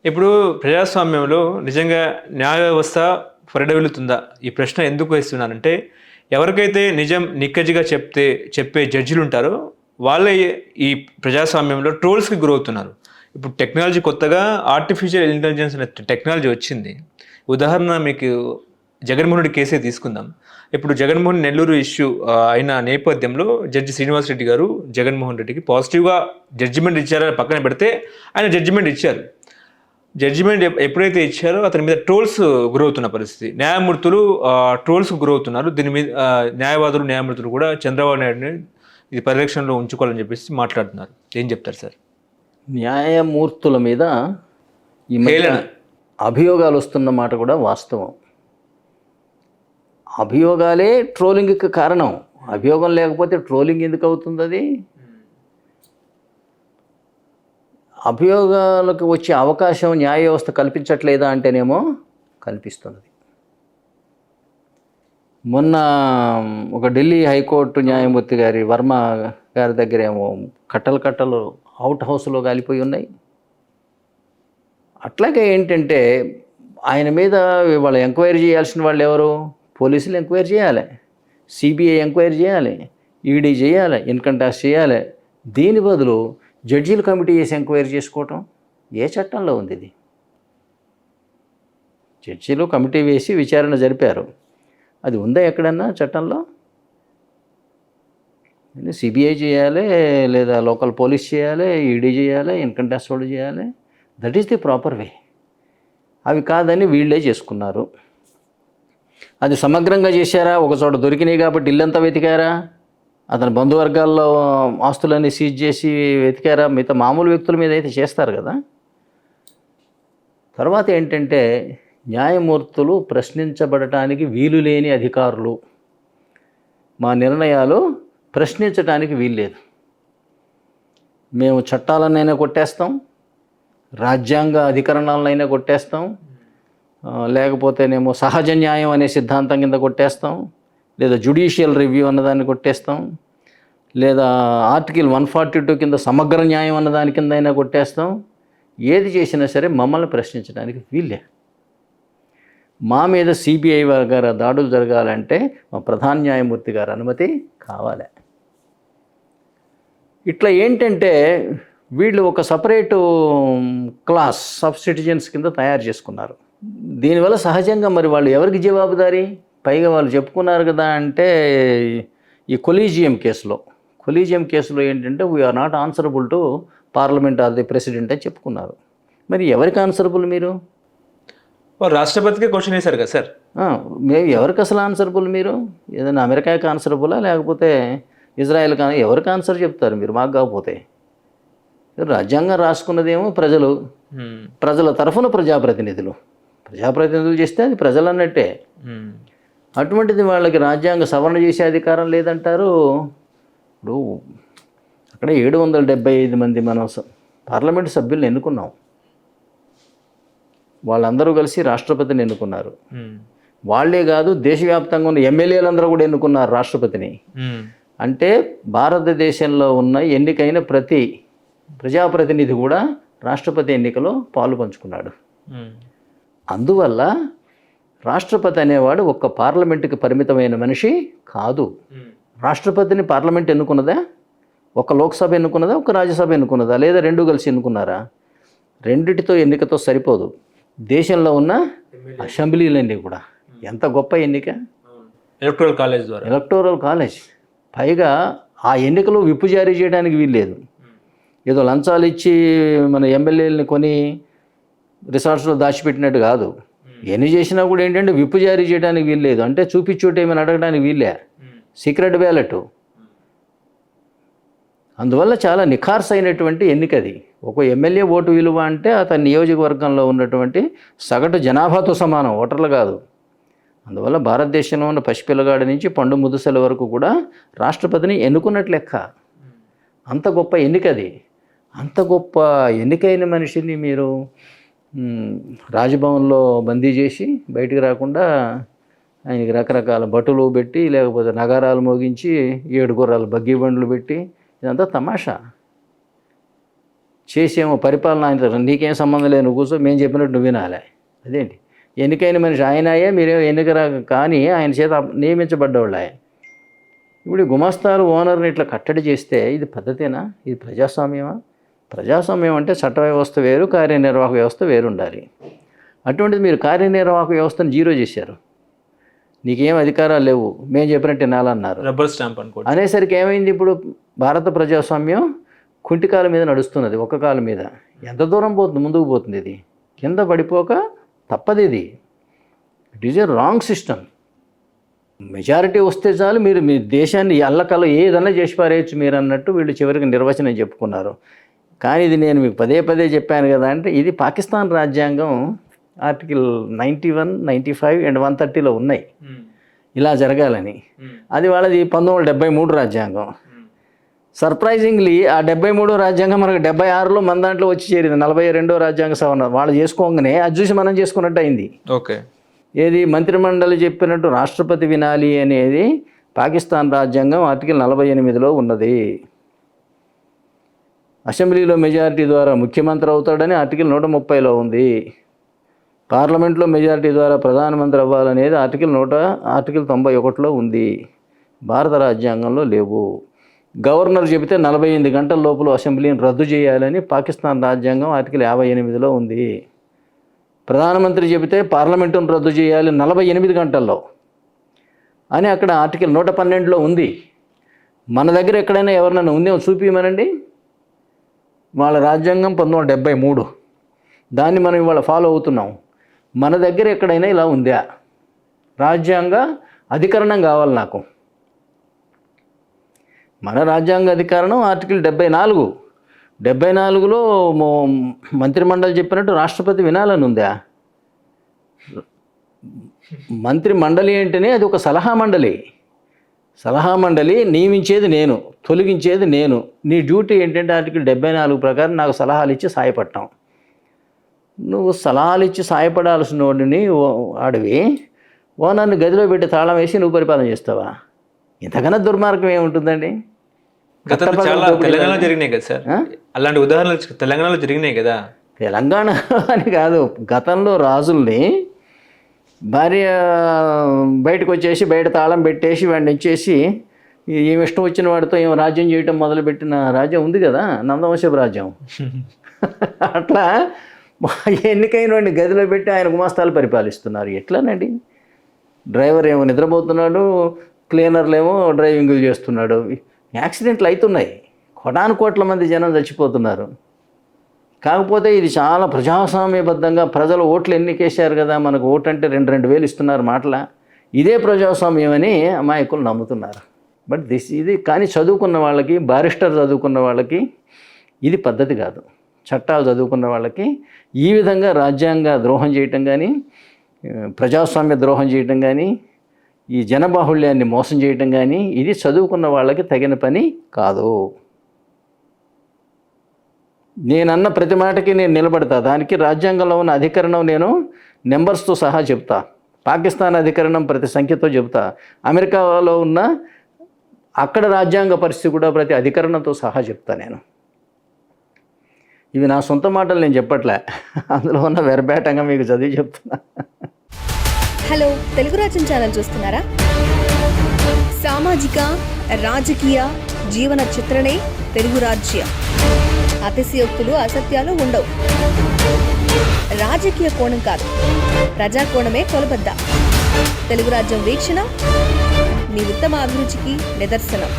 ఇప్పుడు ప్రజాస్వామ్యంలో నిజంగా న్యాయ వ్యవస్థ పరిడవిల్లుతుందా? ఈ ప్రశ్న ఎందుకు వేస్తున్నానంటే, ఎవరికైతే నిజం నిక్కచ్చిగా చెప్పే జడ్జిలుంటారో, వాళ్ళే ఈ ప్రజాస్వామ్యంలో ట్రోల్స్‌కి గురవుతున్నారు. ఇప్పుడు టెక్నాలజీ కొత్తగా ఆర్టిఫిషియల్ ఇంటెలిజెన్స్ అనే టెక్నాలజీ వచ్చింది. ఉదాహరణ మీకు జగన్‌మోహన్ రెడ్డి కేసే తీసుకుందాం. ఇప్పుడు జగన్‌మోహన్ నెల్లూరు ఇష్యూ అయిన నేపథ్యంలో జడ్జి శ్రీనివాస్ రెడ్డి గారు జగన్‌మోహన్ రెడ్డికి పాజిటివ్‌గా జడ్జిమెంట్ ఇచ్చారో పక్కన పెడితే, ఆయన జడ్జిమెంట్ ఇచ్చారు. జడ్జిమెంట్ ఎప్పుడైతే ఇచ్చారో అతని మీద ట్రోల్స్ గురవుతున్న పరిస్థితి. న్యాయమూర్తులు ట్రోల్స్‌కి గురవుతున్నారు. దీని మీద న్యాయవాదులు, న్యాయమూర్తులు కూడా చంద్రబాబు నాయుడుని ఇది పరిరక్షణలో ఉంచుకోవాలని చెప్పేసి మాట్లాడుతున్నారు. ఏం చెప్తారు సార్? న్యాయమూర్తుల మీద ఈ మధ్య హేళన. అభియోగాలు వస్తున్న మాట కూడా వాస్తవం. అభియోగాలే ట్రోలింగ్కి కారణం. అభియోగం లేకపోతే ట్రోలింగ్ ఎందుకు అవుతుంది? అది అభియోగాలకు వచ్చే అవకాశం న్యాయ వ్యవస్థ కల్పించట్లేదా అంటేనేమో కల్పిస్తున్నది. మొన్న ఒక ఢిల్లీ హైకోర్టు న్యాయమూర్తి గారి వర్మ గారి దగ్గర ఏమో కట్టలు అవుట్ హౌస్లో కాలిపోయి ఉన్నాయి. అట్లాగే ఏంటంటే ఆయన మీద వాళ్ళు ఎంక్వైరీ చేయాల్సిన వాళ్ళు ఎవరు? పోలీసులు ఎంక్వైరీ చేయాలి, సిబిఐ ఎంక్వైరీ చేయాలి, ఈడీ చేయాలి, ఇన్కమ్ ట్యాక్స్ చేయాలి. దీని బదులు జడ్జీల కమిటీ చేసి ఎంక్వైరీ చేసుకోవటం ఏ చట్టంలో ఉంది? ఇది జడ్జీలు కమిటీ వేసి విచారణ జరిపారు. అది ఉందా ఎక్కడన్నా చట్టంలో? సిబిఐ చేయాలి, లేదా లోకల్ పోలీస్ చేయాలి, ఈడీ చేయాలి, ఇన్కమ్ ట్యాక్స్ వాళ్ళు చేయాలి. That is the proper way. అవి కాదని వీళ్ళే చేసుకున్నారు. అది సమగ్రంగా చేశారా? ఒక చోట దొరికినాయి కాబట్టి ఇల్లంతా వెతికారా? అతని బంధువర్గాల్లో ఆస్తులన్నీ సీజ్ చేసి వెతికారా? మిగతా మామూలు వ్యక్తుల మీద అయితే చేస్తారు కదా. తర్వాత ఏంటంటే న్యాయమూర్తులు ప్రశ్నించబడటానికి వీలు లేని అధికారులు. మా నిర్ణయాలు ప్రశ్నించడానికి వీల్లేదు. మేము చట్టాలనైనా కొట్టేస్తాం, రాజ్యాంగ అధికరణాలనైనా కొట్టేస్తాం, లేకపోతేనేమో సహజ న్యాయం అనే సిద్ధాంతం కింద కొట్టేస్తాం, లేదా జ్యుడిషియల్ రివ్యూ అన్నదాన్ని కొట్టేస్తాం, లేదా ఆర్టికల్ 142 కింద సమగ్ర న్యాయం అన్నదాని కింద అయినా కొట్టేస్తాం. ఏది చేసినా సరే మమ్మల్ని ప్రశ్నించడానికి వీల్లే. మా మీద సిబిఐ గారి దాడులు జరగాలంటే మా ప్రధాన న్యాయమూర్తి గారి అనుమతి కావాలి. ఇట్లా ఏంటంటే వీళ్ళు ఒక సపరేటు క్లాస్ ఆఫ్ సిటిజన్స్ కింద తయారు చేసుకున్నారు. దీనివల్ల సహజంగా మరి వాళ్ళు ఎవరికి జవాబుదారీ? పైగా వాళ్ళు చెప్పుకున్నారు కదా. అంటే ఈ కొలీజియం కేసులో ఏంటంటే we are not answerable to parliament or the president అని చెప్పుకున్నారు. మరి ఎవరికి ఆన్సరబుల్ మీరు? రాష్ట్రపతికే క్వశ్చన్ వేశారు కదా సార్. మేము ఎవరికి అసలు ఆన్సరబుల్? మీరు ఏదైనా అమెరికాకి ఆన్సరబులా, లేకపోతే ఇజ్రాయెల్ కానీ ఎవరికి ఆన్సర్ చెప్తారు మీరు? మాకు కాకపోతే రాజ్యాంగం రాసుకున్నదేమో ప్రజల తరఫున ప్రజాప్రతినిధులు చేస్తే అది ప్రజలు అన్నట్టే. అటువంటిది వాళ్ళకి రాజ్యాంగ సవరణ చేసే అధికారం లేదంటారు. ఇప్పుడు అక్కడ 775 మంది మనం పార్లమెంటు సభ్యులను ఎన్నుకున్నాం. వాళ్ళందరూ కలిసి రాష్ట్రపతిని ఎన్నుకున్నారు. వాళ్లే కాదు, దేశవ్యాప్తంగా ఉన్న ఎమ్మెల్యేలందరూ కూడా ఎన్నుకున్నారు రాష్ట్రపతిని. అంటే భారతదేశంలో ఉన్న ఎన్నికైన ప్రతి ప్రజాప్రతినిధి కూడా రాష్ట్రపతి ఎన్నికలో పాలు పంచుకున్నాడు. అందువల్ల రాష్ట్రపతి అనేవాడు ఒక్క పార్లమెంటుకి పరిమితమైన మనిషి కాదు. రాష్ట్రపతిని పార్లమెంట్ ఎన్నుకున్నదా? ఒక లోక్సభ ఎన్నుకున్నదా? ఒక రాజ్యసభ ఎన్నుకున్నదా? లేదా రెండు కలిసి ఎన్నుకున్నారా? రెండిటితో ఎన్నికతో సరిపోదు. దేశంలో ఉన్న అసెంబ్లీలన్నీ కూడా ఎంత గొప్ప ఎన్నిక! Electoral college. పైగా ఆ ఎన్నికలో విప్పు జారీ చేయడానికి వీల్లేదు. ఏదో లంచాలు ఇచ్చి మన ఎమ్మెల్యేలని కొని రిసార్ట్స్లో దాచిపెట్టినట్టు కాదు. ఎన్ని చేసినా కూడా ఏంటంటే విప్పు జారీ చేయడానికి వీల్లేదు. అంటే చూపించోటి ఏమైనా అడగడానికి వీల్లే. Secret ballot. అందువల్ల చాలా నిఖార్స్ అయినటువంటి ఎన్నికది. ఒక ఎమ్మెల్యే ఓటు విలువ అంటే అతని నియోజకవర్గంలో ఉన్నటువంటి సగటు జనాభాతో సమానం, ఓటర్లు కాదు. అందువల్ల భారతదేశంలో ఉన్న పసిపిల్లగాడి నుంచి పండు ముదుసల వరకు కూడా రాష్ట్రపతిని ఎన్నుకున్నట్లు లెక్క. అంత గొప్ప ఎన్నికది. అంత గొప్ప ఎన్నికైన మనిషిని మీరు రాజ్భవన్లో బందీ చేసి బయటికి రాకుండా ఆయనకి రకరకాల బటులు పెట్టి, లేకపోతే నగారాలు మోగించి 7 గుర్రాలు బగ్గీ బండ్లు పెట్టి, ఇదంతా తమాషా. చేసేమో పరిపాలన ఆయన నీకేం సంబంధం లేదు నువ్వు కూర్చో మేము చెప్పినట్టు నువ్వు వినాలి. అదేంటి ఎన్నికైన మనిషి ఆయనయే మీరేమో ఎన్నికరా కానీ ఆయన చేత నియమించబడ్డవాళ్ళు ఆయన. ఇప్పుడు ఈ గుమాస్తాలు ఓనర్ని ఇట్లా కట్టడి చేస్తే ఇది పద్ధతేనా? ఇది ప్రజాస్వామ్యమా? ప్రజాస్వామ్యం అంటే చట్ట వ్యవస్థ వేరు, కార్యనిర్వాహక వ్యవస్థ వేరు ఉండాలి. అటువంటిది మీరు కార్యనిర్వాహక వ్యవస్థను జీరో చేశారు. నీకేం అధికారాలు లేవు, మేము చెప్పినట్టు వినాలన్నారు. రబ్బర్ స్టాంప్ అనుకోండి. అనేసరికి ఏమైంది? ఇప్పుడు భారత ప్రజాస్వామ్యం కుంటికాల మీద నడుస్తున్నది, ఒక్క కాలం మీద. ఎంత దూరం పోతుంది? ముందుకు పోతుంది. ఇది కింద పడిపోక తప్పదు. ఇది it is a wrong system. Majority వస్తే చాలు మీరు మీ దేశాన్ని అల్లకల్ల ఏదన్నా చేసి పారేయచ్చు మీరు అన్నట్టు వీళ్ళు చివరికి నిర్వచనం చెప్పుకున్నారు. కానీ ఇది నేను మీకు పదే పదే చెప్పాను కదా, అంటే ఇది పాకిస్తాన్ రాజ్యాంగం ఆర్టికల్ 91, 95 and 130లో ఉన్నాయి ఇలా జరగాలని. అది వాళ్ళది 1973 రాజ్యాంగం. సర్ప్రైజింగ్లీ ఆ 73 రాజ్యాంగం మనకు 76లో మన దాంట్లో వచ్చి చేరింది. 42వ రాజ్యాంగ సవరణ వాళ్ళు చేసుకోగానే అది చూసి మనం చేసుకున్నట్టు అయింది. ఓకే. ఏది మంత్రిమండలి చెప్పినట్టు రాష్ట్రపతి వినాలి అనేది పాకిస్తాన్ రాజ్యాంగం ఆర్టికల్ 48లో ఉన్నది. అసెంబ్లీలో మెజారిటీ ద్వారా ముఖ్యమంత్రి అవుతాడని ఆర్టికల్ 130లో ఉంది. పార్లమెంట్లో మెజారిటీ ద్వారా ప్రధానమంత్రి అవ్వాలనేది ఆర్టికల్ 91లో ఉంది. భారత రాజ్యాంగంలో లేవు. గవర్నర్ చెబితే 48 గంటల లోపల అసెంబ్లీని రద్దు చేయాలని పాకిస్తాన్ రాజ్యాంగం ఆర్టికల్ 58లో ఉంది. ప్రధానమంత్రి చెబితే పార్లమెంటును రద్దు చేయాలి 48 గంటల్లో అని అక్కడ ఆర్టికల్ 112లో ఉంది. మన దగ్గర ఎక్కడైనా ఎవరినైనా ఉందేమో చూపించమనండి. వాళ్ళ రాజ్యాంగం 1973, దాన్ని మనం ఇవాళ ఫాలో అవుతున్నాం. మన దగ్గర ఎక్కడైనా ఇలా ఉందా? రాజ్యాంగ అధికరణం కావాలి నాకు. మన రాజ్యాంగ అధికరణం ఆర్టికల్ 74లో మంత్రిమండలి చెప్పినట్టు రాష్ట్రపతి వినాలని ఉందా? మంత్రి మండలి అంటేనే అది ఒక సలహా మండలి. సలహా మండలి నియమించేది నేను, తొలగించేది నేను. నీ డ్యూటీ ఏంటంటే ఆర్టికల్ 74 ప్రకారం నాకు సలహాలు ఇచ్చి సాయపడటం. నువ్వు సలహాలు ఇచ్చి సాయపడాల్సిన వాడిని ఆడివి ఓనర్ని గదిలో పెట్టి తాళం వేసి నువ్వు పరిపాలన చేస్తావా? ఇంతకన్నా దుర్మార్గం ఏముంటుందండి? గతంలో చాలా తెలంగాణలో జరిగినాయి కదా సార్, అలాంటి ఉదాహరణలు తెలంగాణలో జరిగినాయి కదా. తెలంగాణ అని కాదు, గతంలో రాజుల్ని భార్య బయటకు వచ్చేసి బయట తాళం పెట్టేసి వాడిని ఇచ్చేసి ఏమి ఇష్టం వచ్చిన వాడితో ఏం రాజ్యం చేయటం మొదలుపెట్టిన రాజ్యం ఉంది కదా, నందవంశపు రాజ్యం. అట్లా ఎన్నికైన వాడిని గదిలో పెట్టి ఆయన గుమాస్తాలు పరిపాలిస్తున్నారు. ఎట్లానండి? డ్రైవర్ ఏమో నిద్రపోతున్నాడు, క్లీనర్లేమో డ్రైవింగులు చేస్తున్నాడు. యాక్సిడెంట్లు అవుతున్నాయి, కోట్ల మంది జనం చచ్చిపోతున్నారు. కాకపోతే ఇది చాలా ప్రజాస్వామ్యబద్ధంగా ప్రజలు ఓట్లు ఎన్నికేశారు కదా, మనకు ఓటు అంటే 2,000 ఇస్తున్నారు మాటల. ఇదే ప్రజాస్వామ్యం అని అమాయకులు నమ్ముతున్నారు. బట్ ఇది కానీ చదువుకున్న వాళ్ళకి, బారిస్టర్ చదువుకున్న వాళ్ళకి ఇది పద్ధతి కాదు. చట్టాలు చదువుకున్న వాళ్ళకి ఈ విధంగా రాజ్యాంగ ద్రోహం చేయటం కానీ, ప్రజాస్వామ్య ద్రోహం చేయటం కానీ, ఈ జనబాహుళ్యాన్ని మోసం చేయటం కానీ ఇది చదువుకున్న వాళ్ళకి తగిన పని కాదు. నేనన్న ప్రతి మాటకి నేను నిలబడతా. దానికి రాజ్యాంగంలో ఉన్న అధికరణం నేను నెంబర్స్తో సహా చెప్తా. పాకిస్తాన్ అధికరణం ప్రతి సంఖ్యతో చెప్తా. అమెరికాలో ఉన్న అక్కడ రాజ్యాంగ పరిస్థితి కూడా ప్రతి అధికరణంతో సహా చెప్తా నేను. ఇవి నా సొంత మాటలు నేను చెప్పట్లే, అందులో ఉన్న వెర్బాటంగా మీకు చదివి చెప్తున్నా. హలో, తెలుగు రాజ్యం ఛానల్ చూస్తున్నారా? సామాజిక, రాజకీయ, జీవన చిత్రణే తెలుగు రాజ్యం. అతిశయోక్తులు, అసత్యాలు ఉండవు. రాజకీయ కోణం కాదు, ప్రజా కోణమే కొలబద్ద. తెలుగు రాజ్యం వీక్షణ మీ ఉత్తమ అభిరుచికి నిదర్శనం.